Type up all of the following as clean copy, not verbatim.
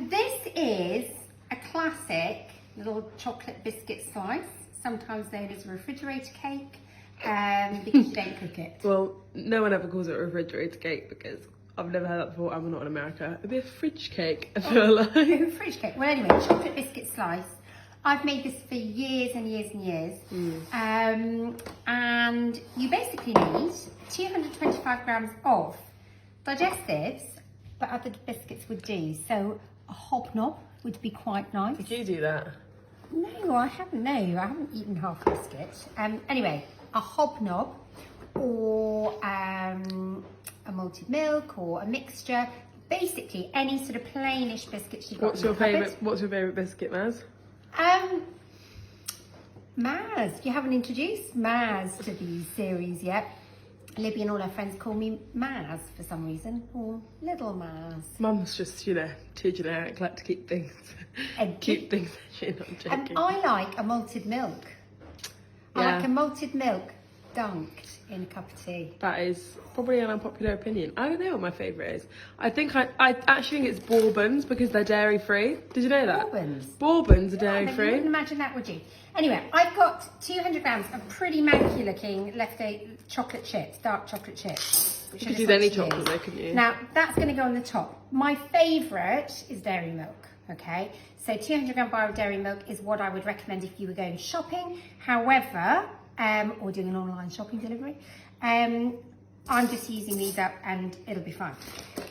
this is a classic little chocolate biscuit slice, sometimes known as a refrigerator cake, because you don't cook it. Well, no one ever calls it a refrigerator cake because I've never heard that before. I'm not in America. It'd be a fridge cake, I feel like. A fridge cake. Well, anyway, chocolate biscuit slice. I've made this for years and years and years. And you basically need 225 grams of digestives, but other biscuits would do. So a hobnob would be quite nice. Did you do that? No, I haven't. No, I haven't eaten half a biscuit. Anyway, a hobnob or a malted milk or a mixture. Basically, any sort of plainish biscuits you've got. What's your favourite biscuit, Maz? Maz. You haven't introduced Maz to the series yet. Libby and all her friends call me Maz for some reason, or Little Maz. Mum's just, you know, too generic, like to keep things in. I'm joking. I like a malted milk. I like a malted milk dunked in a cup of tea. That is probably an unpopular opinion. I don't know what my favourite is. I actually think it's Bourbons because they're dairy free. Did you know that? Bourbons are dairy free. You wouldn't imagine that, would you? Anyway, I've got 200 grams of pretty manky looking leftover chocolate chips, dark chocolate chips. You could use any chocolate though, couldn't you? Now, that's going to go on the top. My favourite is dairy milk, okay? So 200 gram bar of dairy milk is what I would recommend if you were going shopping. However, or doing an online shopping delivery, I'm just using these up and it'll be fine.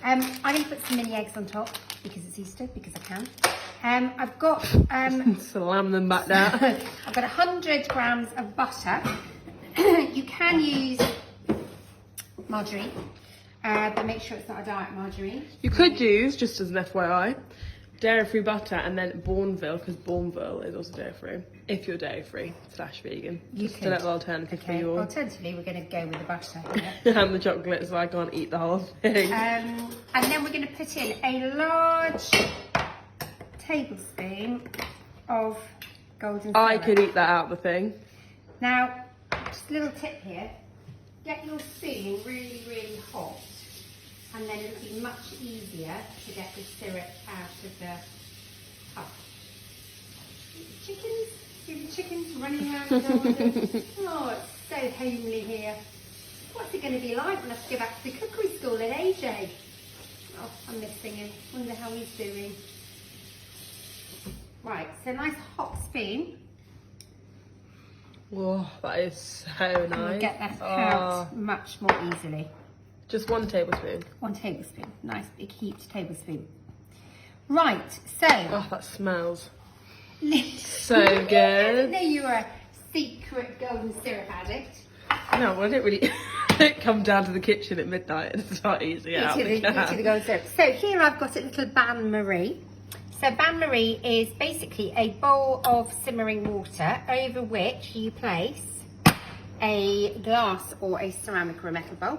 I'm going to put some mini eggs on top because it's Easter, because I can. I've got... Slam them back down. I've got 100 grams of butter. You can use margarine, but make sure it's not a diet margarine. You could use, just as an FYI, dairy-free butter and then Bourneville, because Bourneville is also dairy-free, if you're dairy-free / vegan. Just a little alternative for you all. Alternatively, we're going to go with the butter here. And the chocolate, so I can't eat the whole thing. And then we're going to put in a large tablespoon of golden syrup. I could eat that out of the thing. Now, just a little tip here. Get your spoon really, really hot, and then it'll be much easier to get the syrup out of the cup. Chickens? See the chickens running around the garden? Oh, it's so homely here. What's it going to be like when I have to go back to the cookery school in AJ? Oh, I'm missing him. Wonder how he's doing. Right, so a nice hot spoon. Oh, that is so nice. We'll get that out much more easily. Just 1 tablespoon. 1 tablespoon. Nice big heaped tablespoon. Right, so... Oh, that smells so good. I didn't know you were a secret golden syrup addict. No, well, I didn't really come down to the kitchen at midnight and start eating it out the can. The golden syrup. So here I've got a little bain-marie. So bain-marie is basically a bowl of simmering water over which you place a glass or a ceramic or a metal bowl,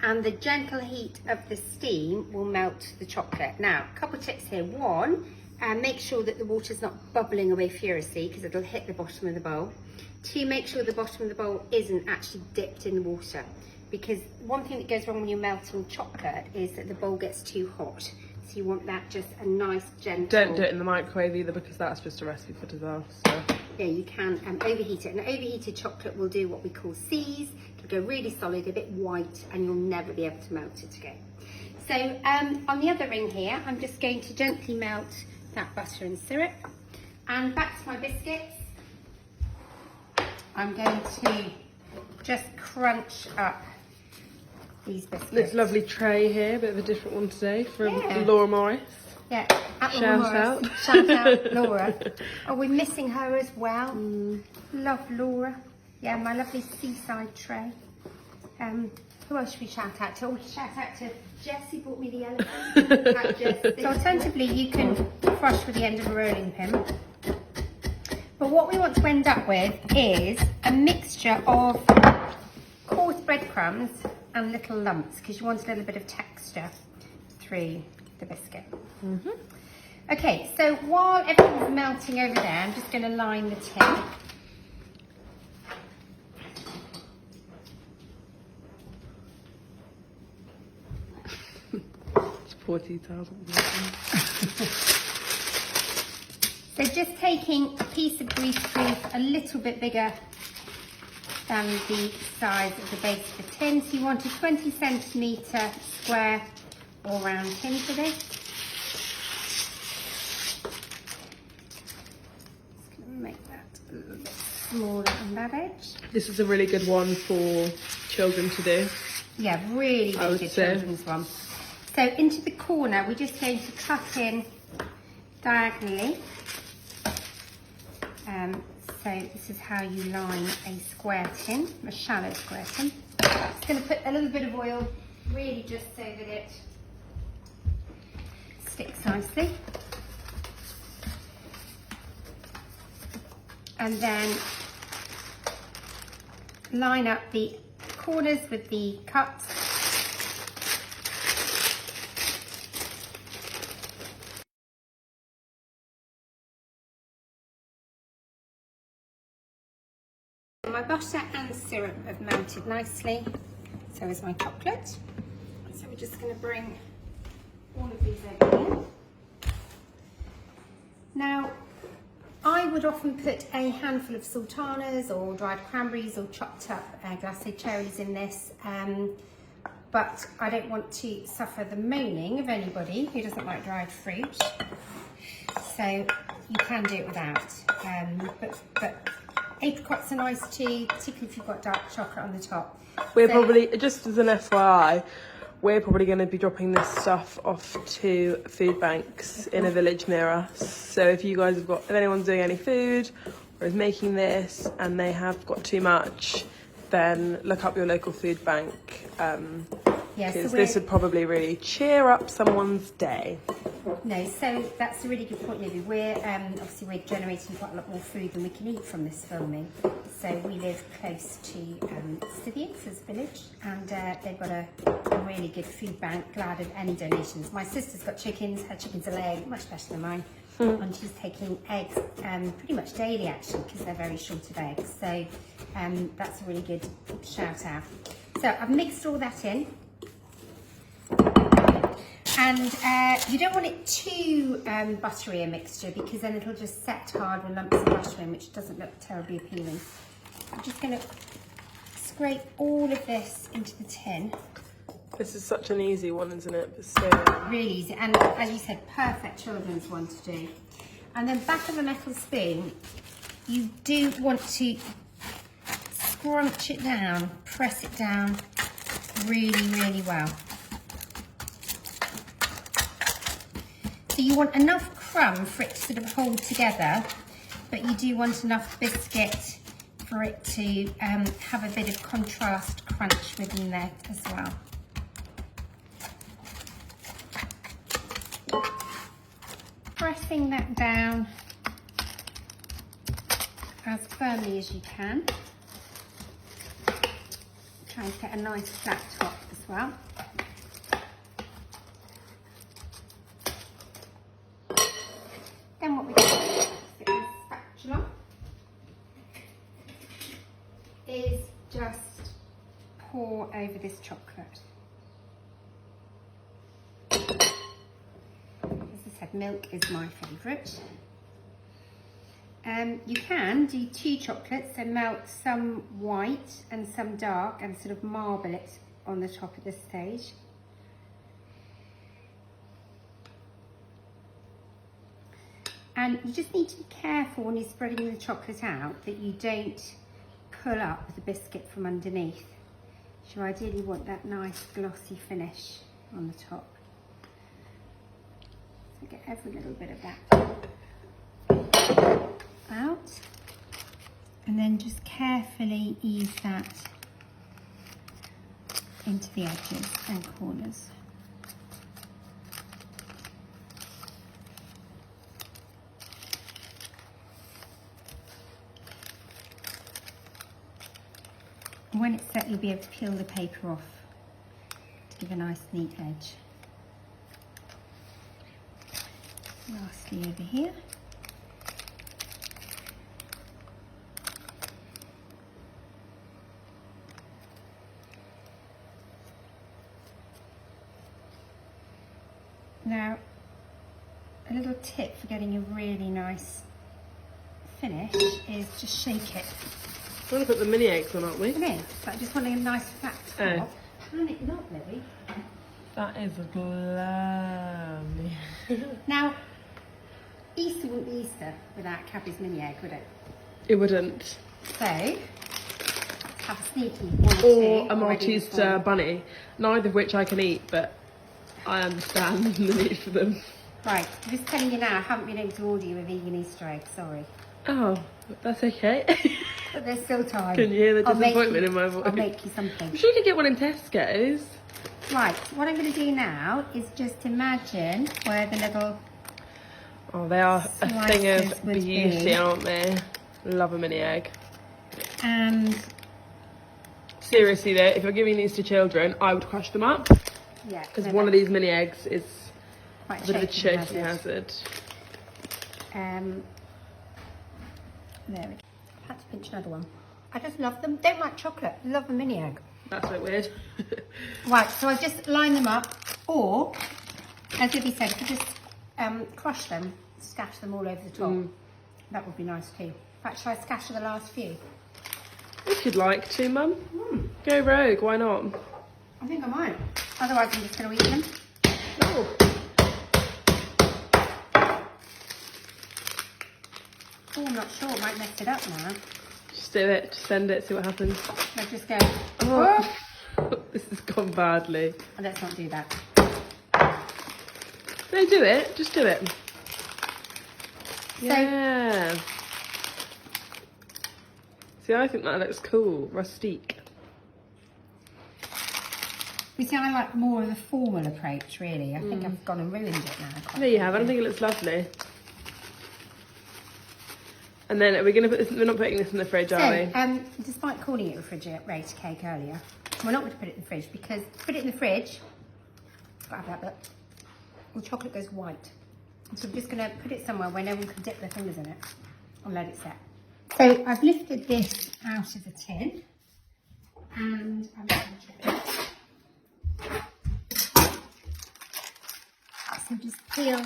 and the gentle heat of the steam will melt the chocolate. Now, a couple of tips here. One, make sure that the water's not bubbling away furiously because it'll hit the bottom of the bowl. 2, make sure the bottom of the bowl isn't actually dipped in the water, because one thing that goes wrong when you're melting chocolate is that the bowl gets too hot. So you want that just a nice gentle... Don't do it in the microwave either, because that's just a recipe for disaster. Yeah, you can overheat it. And overheated chocolate will do what we call seize. It'll go really solid, a bit white, and you'll never be able to melt it again. So on the other ring here, I'm just going to gently melt that butter and syrup. And back to my biscuits. I'm going to just crunch up these biscuits. This lovely tray here, a bit of a different one today from Laura Morris. Yeah, Shout out Laura. Oh, we're missing her as well. Love Laura. Yeah, my lovely seaside tray. Who else should we shout out to? Oh, shout out to Jessie, bought me the elephant. So alternatively, you can crush with the end of a rolling pin. But what we want to end up with is a mixture of coarse breadcrumbs and little lumps, because you want a little bit of texture through the biscuit. Okay, so while everything's melting over there, I'm just going to line the tin. 40,000. So just taking a piece of greaseproof a little bit bigger than the size of the base of the tin. So you want a 20 centimetre square or round tin for this. Just going to make that a little bit smaller on that edge. This is a really good one for children to do. Yeah, really good children's one. So into the corner, we're just going to cut in diagonally. So this is how you line a square tin, a shallow square tin. Just going to put a little bit of oil, really just so that it sticks nicely. And then line up the corners with the cuts. My butter and syrup have melted nicely, so is my chocolate. So we're just going to bring all of these over here. Now, I would often put a handful of sultanas or dried cranberries or chopped up glacé cherries in this, but I don't want to suffer the moaning of anybody who doesn't like dried fruit, so you can do it without. But apricots are nice too, particularly if you've got dark chocolate on the top. We're probably, just as an FYI, we're probably going to be dropping this stuff off to food banks in a village near us. So if you guys have got, if anyone's doing any food or is making this and they have got too much, then look up your local food bank. Because this would probably really cheer up someone's day. No, so that's a really good point, Libby. We're obviously we're generating quite a lot more food than we can eat from this filming. So we live close to Scythians' village, and they've got a really good food bank. Glad of any donations. My sister's got chickens. Her chickens are laying much better than mine, and she's taking eggs pretty much daily actually, because they're very short of eggs. So that's a really good shout out. So I've mixed all that in. And you don't want it too buttery a mixture, because then it'll just set hard with lumps of butter in, which doesn't look terribly appealing. I'm just going to scrape all of this into the tin. This is such an easy one, isn't it? But so really easy, and as you said, perfect children's one to do. And then back of a metal spoon, you do want to scrunch it down, press it down really, really well. So you want enough crumb for it to sort of hold together, but you do want enough biscuit for it to have a bit of contrast crunch within there as well. Pressing that down as firmly as you can. Try and get a nice flat top as well. Then what we do with the spatula is just pour over this chocolate. As I said, milk is my favourite. You can do two chocolates, so melt some white and some dark and sort of marble it on the top at this stage. And you just need to be careful when you're spreading the chocolate out that you don't pull up the biscuit from underneath. You ideally want that nice glossy finish on the top. So get every little bit of that out, and then just carefully ease that into the edges and corners. When it's set, you'll be able to peel the paper off to give a nice neat edge. Lastly over here. a little tip for getting a really nice finish is just shake it. We're going to put the mini eggs on, aren't we? It is, but I just want a nice flat Oh. top. Can it not, Libby? That is glammy. Now, Easter wouldn't be Easter without Cabby's mini egg, would it? It wouldn't. So, have a sneaky one or two Or a already Maltese before. bunny, neither of which I can eat, but I understand the need for them. Right, I'm just telling you now, I haven't been able to order you a vegan Easter egg, sorry. Oh, that's okay. But there's still time. Can you hear the I'll make disappointment you- in my voice? I'll make you something. I'm sure you could get one in Tesco's. Right, what I'm going to do now is just imagine where the little... Oh, they are a thing of Slices would beauty, be. aren't they? Love a mini egg. And, Seriously though, if you're giving these to children, I would crush them up. yeah. Because no, one of that's these mini eggs is quite a bit of a shaky choking hazard. There we go. I've had to pinch another one. I just love them. Don't like chocolate. Love a mini egg. That's a bit weird. Right, so I just line them up, or, as Libby said, if you just crush them, scatter them all over the top. That would be nice too. In fact, shall I scatter the last few? If you'd like to, Mum. Go rogue, why not? I think I might. Otherwise, I'm just going to eat them. Oh. Oh, I'm not sure. I might mess it up now. Just do it, just send it, see what happens. I just go, Oh. This has gone badly. oh, let's not do that. No, do it, just do it. So, Yeah. See, I think that looks cool, rustique. you see, I like more of the formal approach, really. I think I've gone and ruined it now. There you have it, I think it looks lovely. And then are we going to put this, we're not putting this in the fridge, are we? So, despite calling it a refrigerator cake earlier, we're not going to put it in the fridge because put it in the fridge, gotta have that bit, the chocolate goes white. So I'm just going to put it somewhere where no one can dip their fingers in it and let it set. So I've lifted this out of the tin and I'm going to check it. So just peel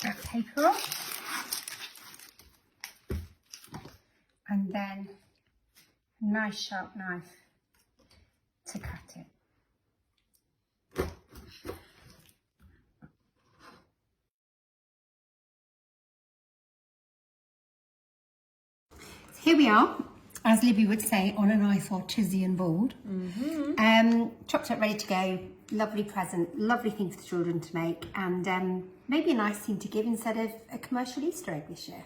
that paper off, and then a nice sharp knife to cut it. So here we are, as Libby would say, on a nice artisan board. Chopped up, ready to go. Lovely present, lovely thing for the children to make, and maybe a nice thing to give instead of a commercial Easter egg this year.